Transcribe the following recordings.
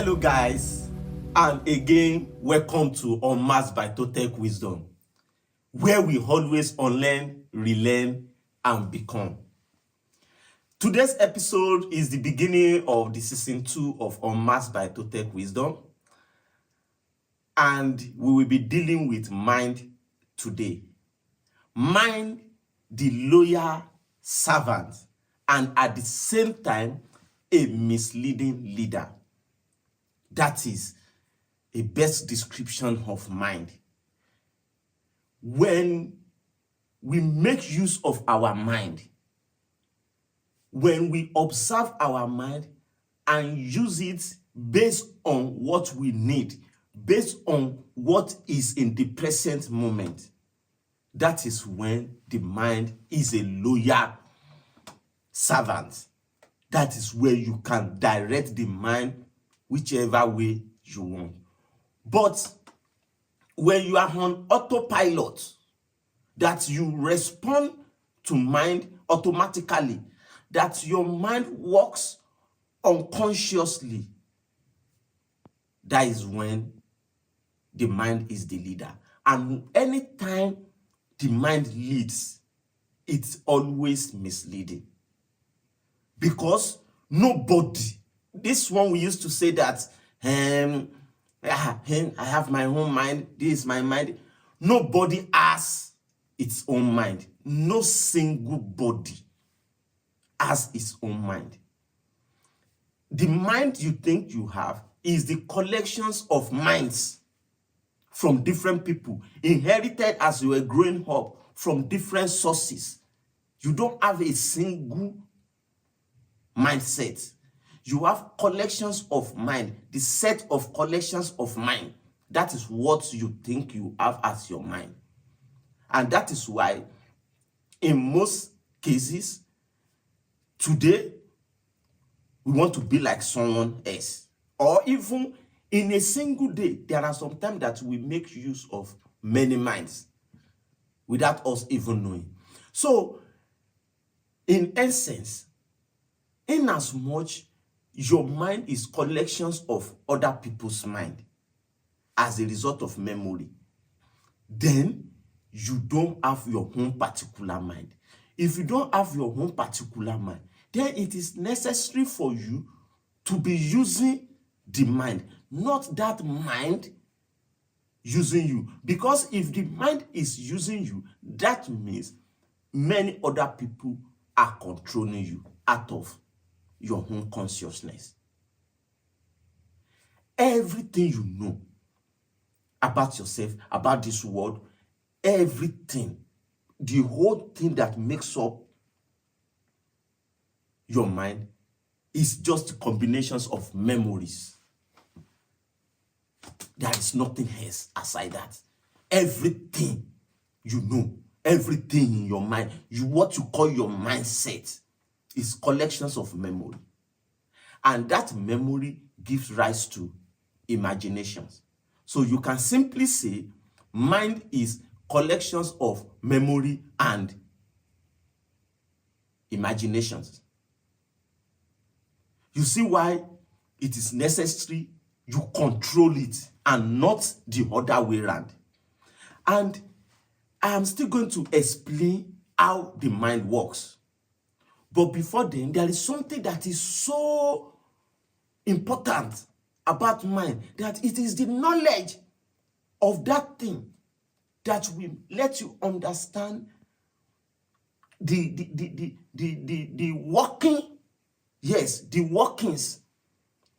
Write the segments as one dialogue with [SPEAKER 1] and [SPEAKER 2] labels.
[SPEAKER 1] Hello guys, and again welcome to Unmasked by Total Wisdom, where we always unlearn, relearn, and become. Today's episode is the beginning of the season 2 of Unmasked by Total Wisdom, and we will be dealing with mind today. Mind, the loyal servant, and at the same time, a misleading leader. That is a best description of mind. When we make use of our mind, when we observe our mind and use it based on what we need, based on what is in the present moment, that is when the mind is a loyal servant. That is where you can direct the mind whichever way you want. But when you are on autopilot, that you respond to mind automatically, that your mind works unconsciously, that is when the mind is the leader. And anytime the mind leads, it's always misleading. Because nobody, this one we used to say that, I have my own mind, this is my mind. Nobody has its own mind. No single body has its own mind. The mind you think you have is the collections of minds from different people, inherited as you were growing up from different sources. You don't have a single mindset. You have collections of mind, the set of collections of mind. That is what you think you have as your mind. And that is why, in most cases, today, we want to be like someone else. Or even in a single day, there are some times that we make use of many minds without us even knowing. So, in essence, in as much your mind is collections of other people's mind as a result of memory, then you don't have your own particular mind. If you don't have your own particular mind, then it is necessary for you to be using the mind, not that mind using you. Because if the mind is using you, that means many other people are controlling you out of your own consciousness. Everything you know about yourself, about this world, everything, the whole thing that makes up your mind is just combinations of memories. There is nothing else aside that. Everything you know, everything in your mind, what you call your mindset, is collections of memory. And that memory gives rise to imaginations. So you can simply say mind is collections of memory and imaginations. You see why it is necessary you control it and not the other way around. And I am still going to explain how the mind works. But before then, there is something that is so important about mind, that it is the knowledge of that thing that will let you understand the working, yes, the workings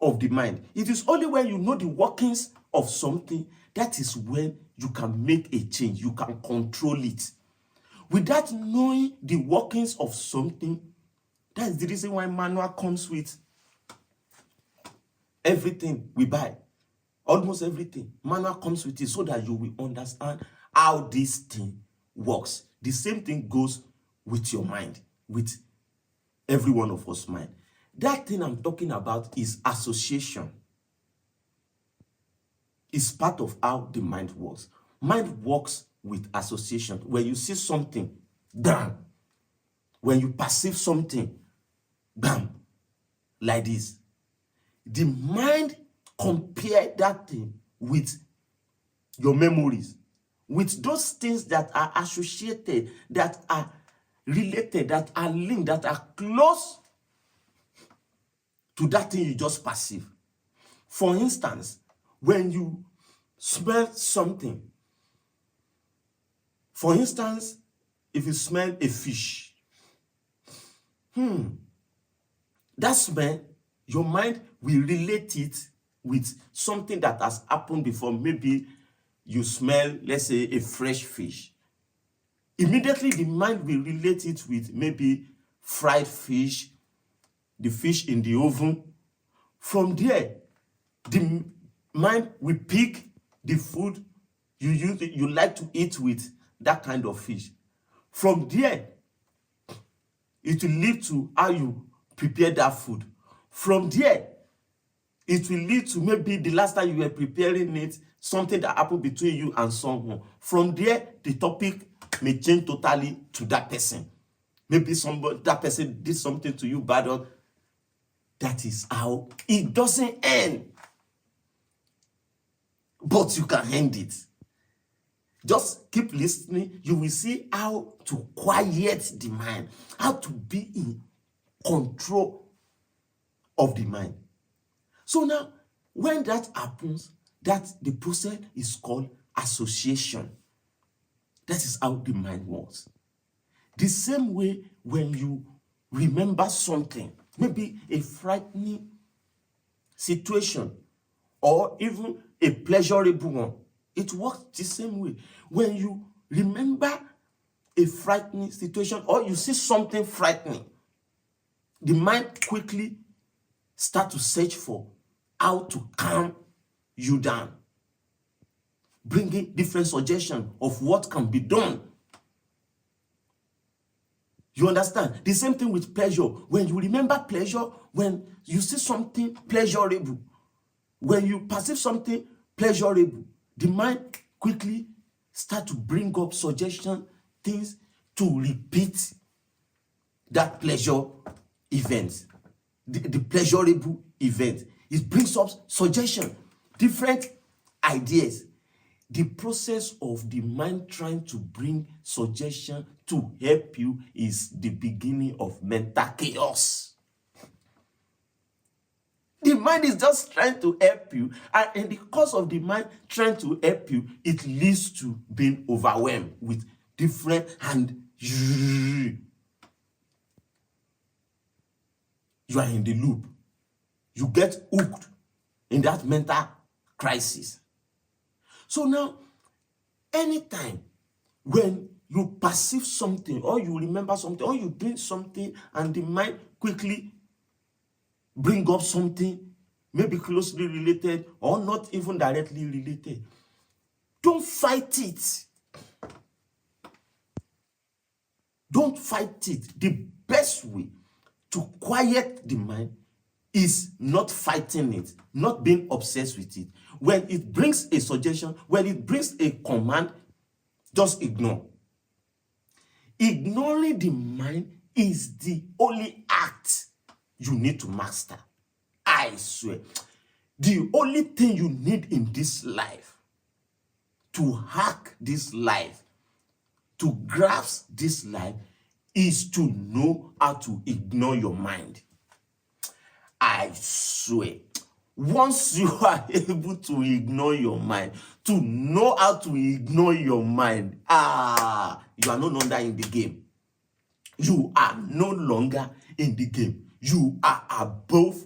[SPEAKER 1] of the mind. It is only when you know the workings of something that is when you can make a change, you can control it. Without knowing the workings of something, that is the reason why manual comes with everything we buy. Almost everything. Manual comes with it so that you will understand how this thing works. The same thing goes with your mind, with every one of us mind. That thing I'm talking about is association. It's part of how the mind works. Mind works with association. When you see something, bam. When you perceive something, bam, like this. The mind compare that thing with your memories, with those things that are associated, that are related, that are linked, that are close to that thing you just perceive. For instance, when you smell something, for instance, if you smell a fish, that smell, your mind will relate it with something that has happened before. Maybe you smell, let's say, a fresh fish. Immediately, the mind will relate it with maybe fried fish, the fish in the oven. From there, the mind will pick the food you like to eat with that kind of fish. From there, it will lead to how you prepare that food. From there, it will lead to maybe the last time you were preparing it, something that happened between you and someone. From there, the topic may change totally to that person. Maybe that person did something to you bad. That is how it doesn't end. But you can end it. Just keep listening. You will see how to quiet the mind, how to be in control of the mind. So now, when that happens, the process is called association. That is how the mind works. The same way when you remember something, maybe a frightening situation or even a pleasurable one, it works the same way. When you remember a frightening situation or you see something frightening, the mind quickly starts to search for how to calm you down, bringing different suggestions of what can be done. You understand? The same thing with pleasure. When you remember pleasure, when you see something pleasurable, when you perceive something pleasurable, the mind quickly start to bring up suggestions, things to repeat that pleasure event, the pleasurable event. It brings up suggestions, different ideas. The process of the mind trying to bring suggestion to help you is the beginning of mental chaos. The mind is just trying to help you, and in the course of the mind trying to help you, it leads to being overwhelmed with different, and you are in the loop. You get hooked in that mental crisis. So now, anytime when you perceive something, or you remember something, or you doing something, and the mind quickly bring up something, maybe closely related, or not even directly related, don't fight it. Don't fight it. The best way to quiet the mind is not fighting it, not being obsessed with it. When it brings a suggestion, when it brings a command, just ignore. Ignoring the mind is the only act you need to master. I swear. The only thing you need in this life, to hack this life, to grasp this life, is to know how to ignore your mind. I swear, once you are able to ignore your mind, to know how to ignore your mind, you are no longer in the game. You are no longer in the game. You are above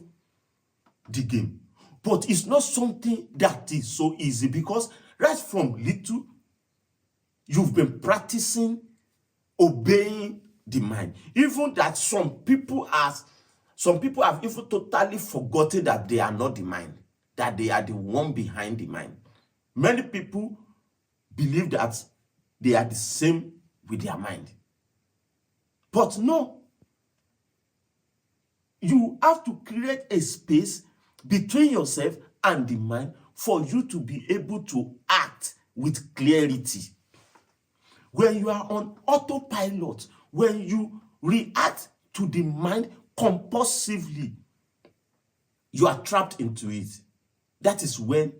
[SPEAKER 1] the game. But it's not something that is so easy, because right from little, you've been practicing obeying the mind. Even that some people have even totally forgotten that they are not the mind, that they are the one behind the mind. Many people believe that they are the same with their mind. But no. You have to create a space between yourself and the mind for you to be able to act with clarity. When you are on autopilot, when you react to the mind compulsively, you are trapped into it. that is when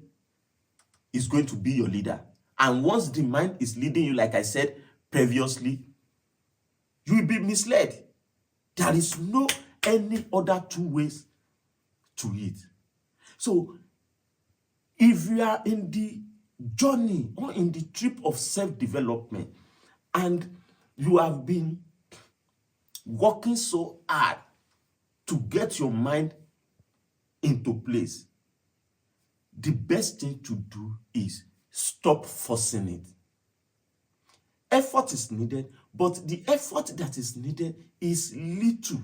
[SPEAKER 1] it's going to be your leader. And once the mind is leading you, like I said previously, you will be misled. There is no any other two ways to it. So if you are in the journey or in the trip of self-development and you have been working so hard to get your mind into place, the best thing to do is stop forcing it. Effort is needed, but the effort that is needed is little.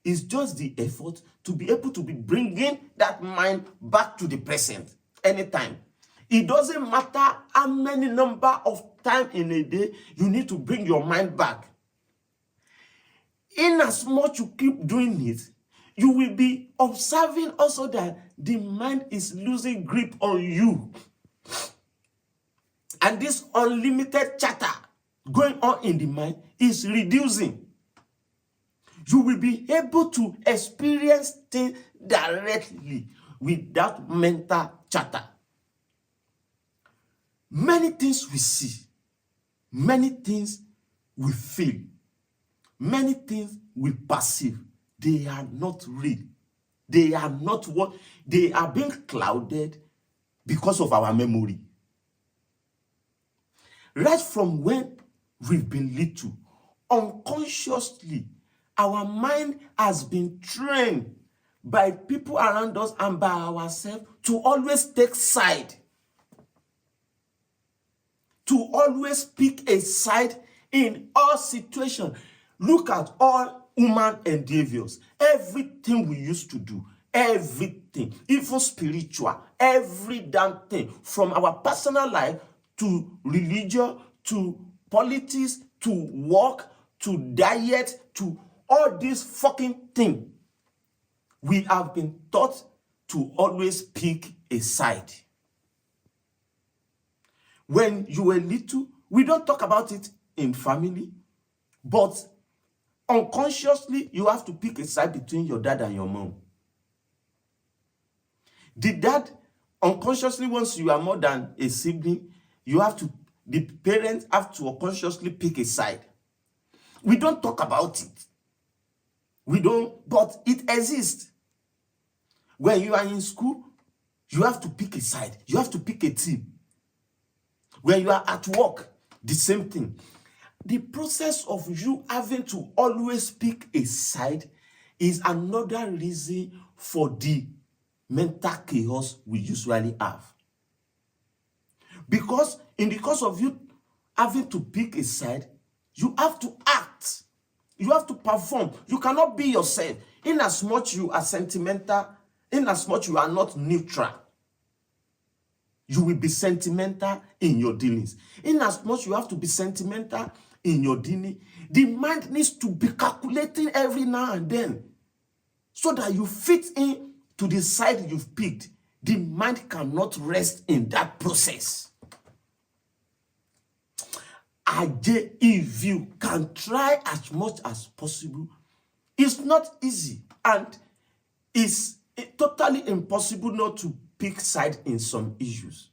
[SPEAKER 1] It's just the effort to be able to be bringing that mind back to the present anytime. It doesn't matter how many number of time in a day you need to bring your mind back. In as much you keep doing it, you will be observing also that the mind is losing grip on you. And this unlimited chatter going on in the mind is reducing. You will be able to experience things directly without mental chatter. Many things we see, many things we feel, many things we perceive, they are not real. They are not what they are, being clouded because of our memory. Right from when we've been little, unconsciously, our mind has been trained by people around us and by ourselves to always take side. To always pick a side in all situations. Look at all human endeavors. Everything we used to do, everything, even spiritual, every damn thing, from our personal life to religion, to politics, to work, to diet, to all this fucking thing, we have been taught to always pick a side. When you were little, we don't talk about it in family, but unconsciously, you have to pick a side between your dad and your mom. The dad, unconsciously, once you are more than a sibling, the parents have to unconsciously pick a side. We don't talk about it. But it exists. When you are in school, you have to pick a side. You have to pick a team. When you are at work, the same thing. The process of you having to always pick a side is another reason for the mental chaos we usually have. Because in the course of you having to pick a side, you have to act. You have to perform. You cannot be yourself. In as much you are sentimental, in as much you are not neutral, you will be sentimental in your dealings. In as much you have to be sentimental in your dealing, the mind needs to be calculating every now and then so that you fit in to the side you've picked. The mind cannot rest in that process. If you can try as much as possible, it's not easy and it's totally impossible not to pick side in some issues.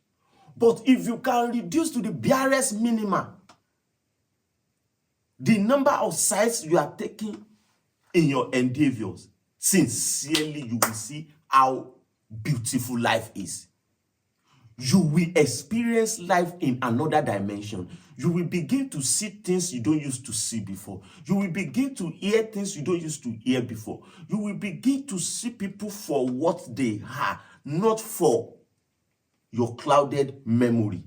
[SPEAKER 1] But if you can reduce to the barest minimum the number of sides you are taking in your endeavors, sincerely you will see how beautiful life is. You will experience life in another dimension. You will begin to see things you don't used to see before. You will begin to hear things you don't used to hear before. You will begin to see people for what they are, not for your clouded memory.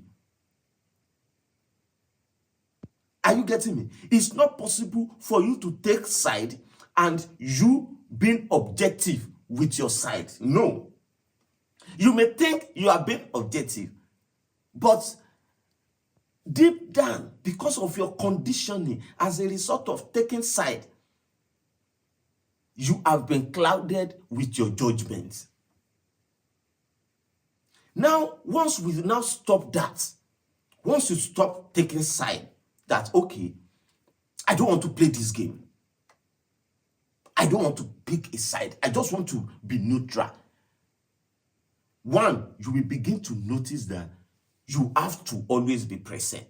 [SPEAKER 1] Are you getting me? It's not possible for you to take side and you being objective with your side. No. You may think you are being objective, but deep down, because of your conditioning, as a result of taking side, you have been clouded with your judgments. Now, once we now stop that, once you stop taking side, that, okay, I don't want to play this game. I don't want to pick a side. I just want to be neutral. One, you will begin to notice that you have to always be present.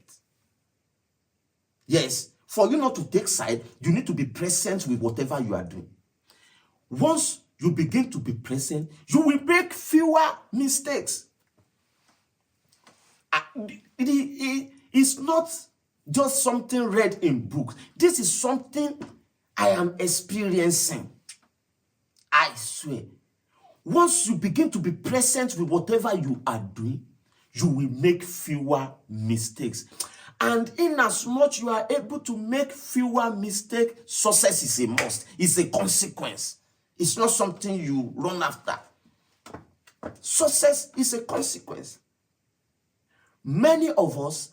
[SPEAKER 1] Yes, for you not to take side, you need to be present with whatever you are doing. Once you begin to be present, you will make fewer mistakes. It's not just something read in books. This is something I am experiencing. I swear. Once you begin to be present with whatever you are doing, you will make fewer mistakes. And in as much you are able to make fewer mistakes, success is a must. It's a consequence. It's not something you run after. Success is a consequence. Many of us,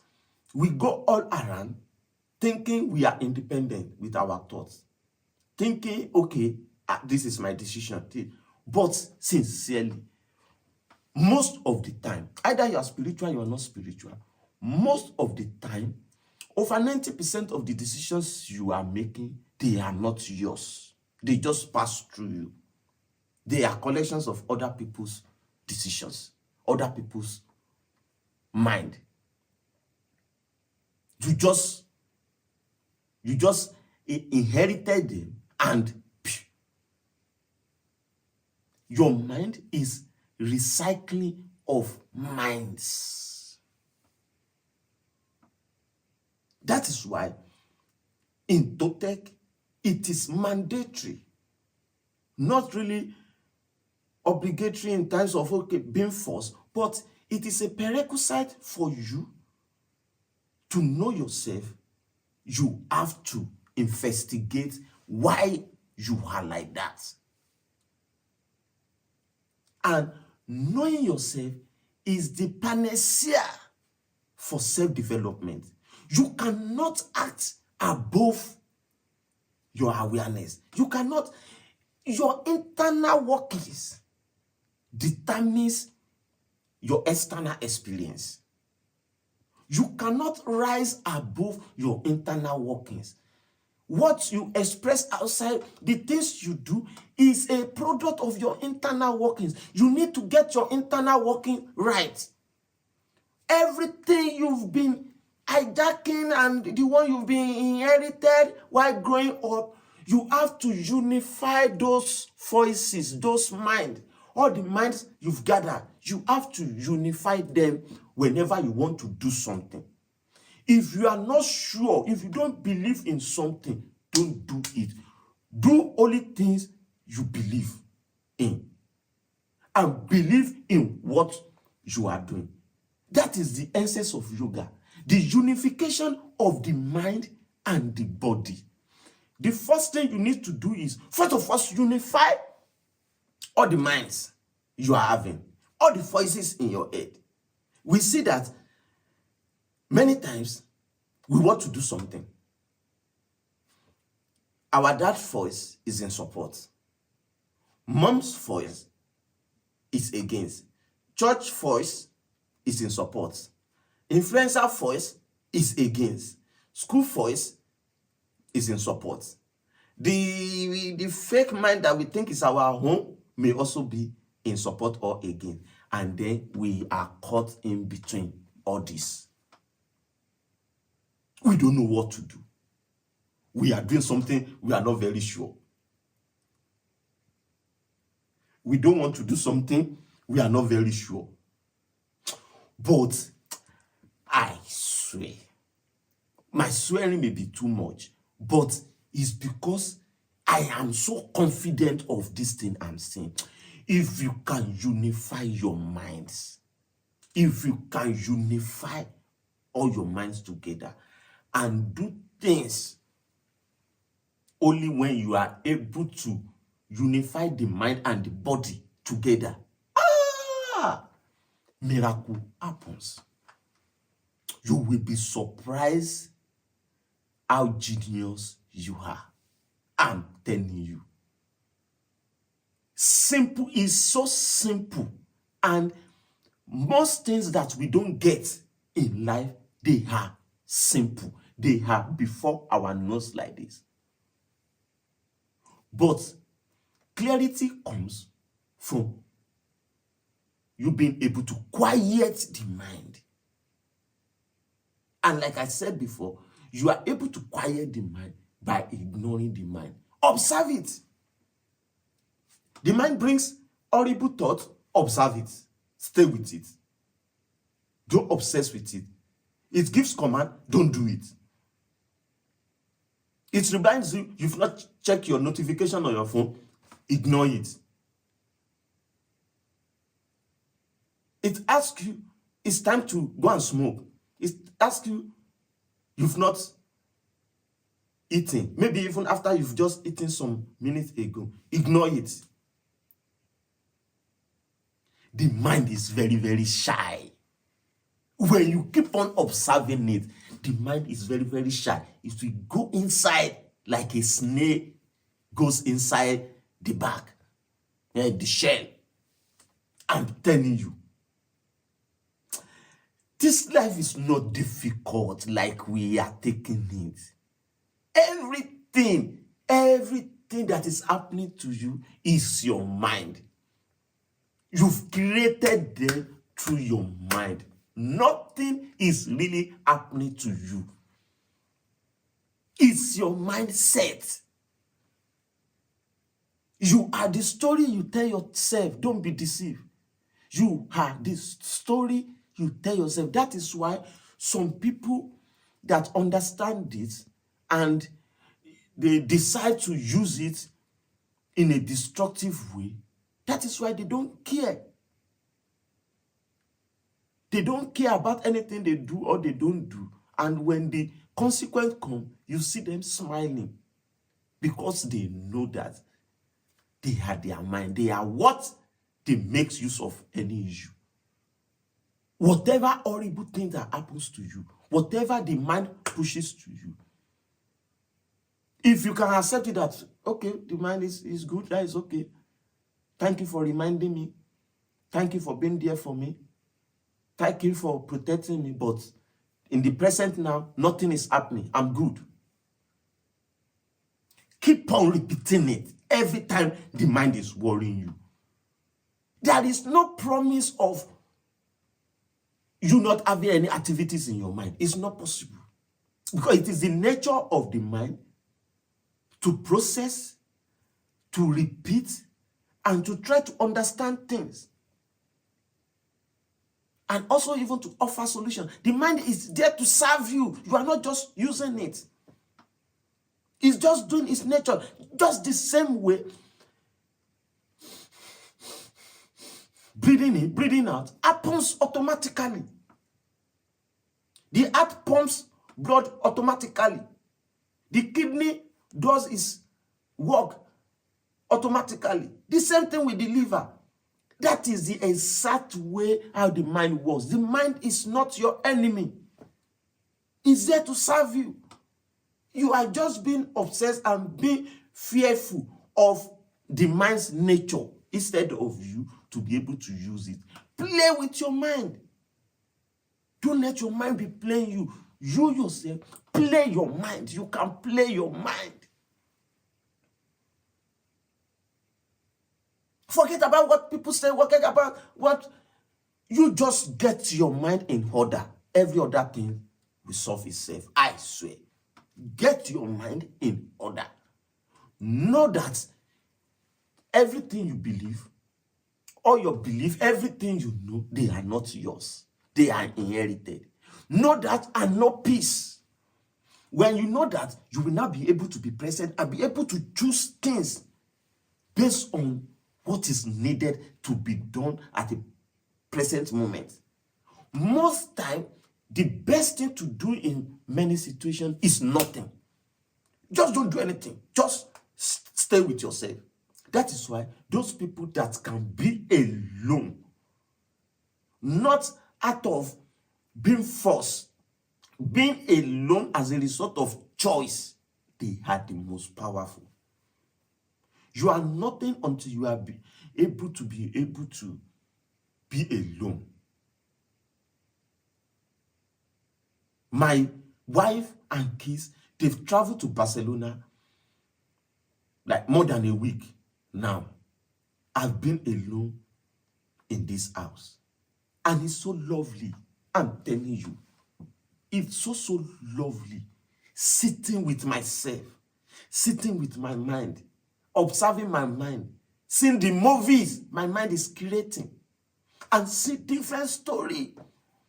[SPEAKER 1] we go all around thinking we are independent with our thoughts. Thinking, okay, this is my decision. But sincerely, most of the time, either you are spiritual or you are not spiritual, most of the time, over 90% of the decisions you are making, they are not yours. They just pass through you. They are collections of other people's decisions, other people's mind. You just inherited them, and your mind is recycling of minds. That is why in Totec, it is mandatory, not really obligatory in terms of being forced, but it is a prerequisite for you to know yourself. You have to investigate why you are like that. And knowing yourself is the panacea for self-development. You cannot act above your awareness. You cannot. Your internal workings determines your external experience. You cannot rise above your internal workings. What you express outside, the things you do, is a product of your internal workings. You need to get your internal working right. Everything you've been hijacking and the one you've been inherited while growing up, you have to unify those voices, those minds, all the minds you've gathered. You have to unify them whenever you want to do something. If you are not sure, if you don't believe in something, don't do it. Do only things you believe in. And believe in what you are doing. That is the essence of yoga. The unification of the mind and the body. The first thing you need to do is, first of all, unify all the minds you are having, all the voices in your head. We see that many times we want to do something. Our dad's voice is in support. Mom's voice is against. Church voice is in support. Influencer voice is against. School voice is in support. The fake mind that we think is our home may also be in support or against. And then we are caught in between all this. We don't know what to do. We are doing something we are not very sure. We don't want to do something we are not very sure. But I swear, my swearing may be too much, but it's because I am so confident of this thing I'm saying. If you can unify your minds, if you can unify all your minds together and do things only when you are able to unify the mind and the body together, miracle happens. You will be surprised how genius you are. I'm telling you. Simple is so simple. And most things that we don't get in life, they are simple. They are before our nose like this. But clarity comes from you being able to quiet the mind. And like I said before, you are able to quiet the mind by ignoring the mind. Observe it. The mind brings horrible thoughts. Observe it. Stay with it. Don't obsess with it. It gives command. Don't do it. It reminds you, you've not checked your notification on your phone. Ignore it. It asks you, it's time to go and smoke. It asks you, you've not eaten. Maybe even after you've just eaten some minutes ago. Ignore it. The mind is very, very shy. When you keep on observing it, the mind is very, very shy. It will go inside like a snake goes inside the bag, the shell. I'm telling you, this life is not difficult like we are taking it. Everything that is happening to you is your mind. You've created them through your mind. Nothing is really happening to you. It's your mindset. You are the story you tell yourself. Don't be deceived. You are the story you tell yourself. That is why some people that understand this and they decide to use it in a destructive way, that is why they don't care. They don't care about anything they do or they don't do. And when the consequence comes, you see them smiling because they know that they had their mind. They are what they make use of any issue. Whatever horrible thing that happens to you, whatever the mind pushes to you, if you can accept it that, okay, the mind is good, that is okay. Thank you for reminding me. Thank you for being there for me. Thank you for protecting me, but in the present now, nothing is happening. I'm good. Keep on repeating it every time the mind is worrying you. There is no promise of you not having any activities in your mind. It's not possible. Because it is the nature of the mind to process, to repeat, and to try to understand things. And also even to offer solutions. The mind is there to serve you. You are not just using it. It's just doing its nature. Just the same way breathing in, breathing out happens automatically. The heart pumps blood automatically. The kidney does its work automatically. The same thing with the liver. That is the exact way how the mind works. The mind is not your enemy. It's there to serve you. You are just being obsessed and being fearful of the mind's nature instead of you to be able to use it. Play with your mind. Don't let your mind be playing you. You yourself, play your mind. You can play your mind. Forget about what people say. Forget about what. You just get your mind in order. Every other thing will solve itself. I swear. Get your mind in order. Know that everything you believe, all your belief, everything you know, they are not yours. They are inherited. Know that and know peace. When you know that, you will now be able to be present and be able to choose things based on what is needed to be done at the present moment. Most time, the best thing to do in many situations is nothing. Just don't do anything. Just stay with yourself. That is why those people that can be alone, not out of being forced, being alone as a result of choice, they are the most powerful. You are nothing until you are able to be alone. My wife and kids, they've traveled to Barcelona like more than a week now. I've been alone in this house. And it's so lovely. I'm telling you, it's so lovely sitting with myself, sitting with my mind, observing my mind, seeing the movies my mind is creating, and see different story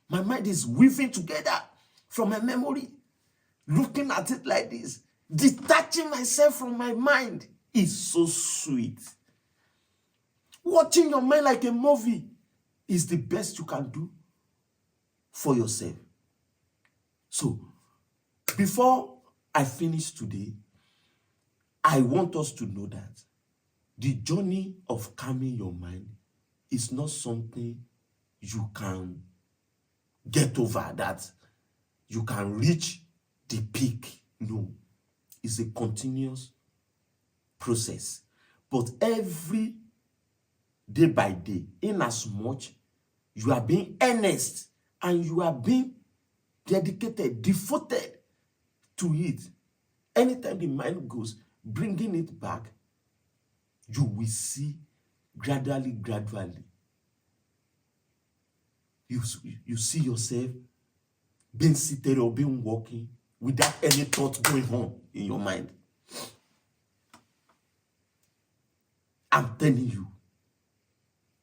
[SPEAKER 1] my mind is weaving together from my memory, looking at it like this, detaching myself from my mind is so sweet. Watching your mind like a movie is the best you can do for yourself. So, before I finish today, I want us to know that the journey of calming your mind is not something you can get over, that you can reach the peak. No, it's a continuous process. But every day by day, in as much you are being earnest and you are being dedicated, devoted to it, anytime the mind goes, bringing it back, you will see gradually, you see yourself being seated or being walking without any thought going on in your mind. I'm telling you,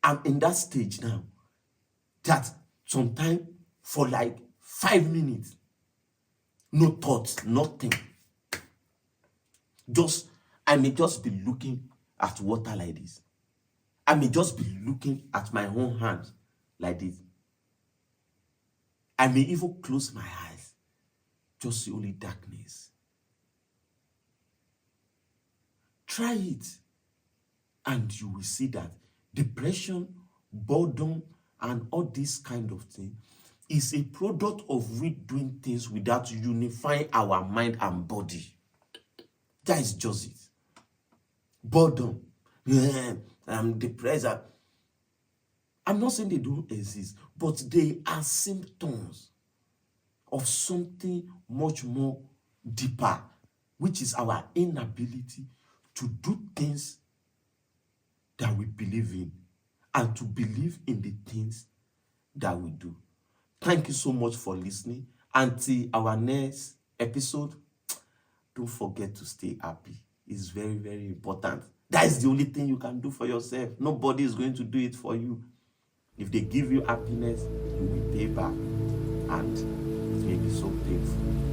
[SPEAKER 1] I'm in that stage now that sometimes for like 5 minutes, no thoughts, nothing. I may just be looking at water like this. I may just be looking at my own hands like this. I may even close my eyes, just see only darkness. Try it, and you will see that depression, boredom, and all this kind of thing is a product of we doing things without unifying our mind and body. That is just it. Boredom. I'm depressed. I'm not saying they don't exist, but they are symptoms of something much more deeper, which is our inability to do things that we believe in and to believe in the things that we do. Thank you so much for listening. Until our next episode, don't forget to stay happy. It's very, very important. That is the only thing you can do for yourself. Nobody is going to do it for you. If they give you happiness, you will pay back. And it may be so painful.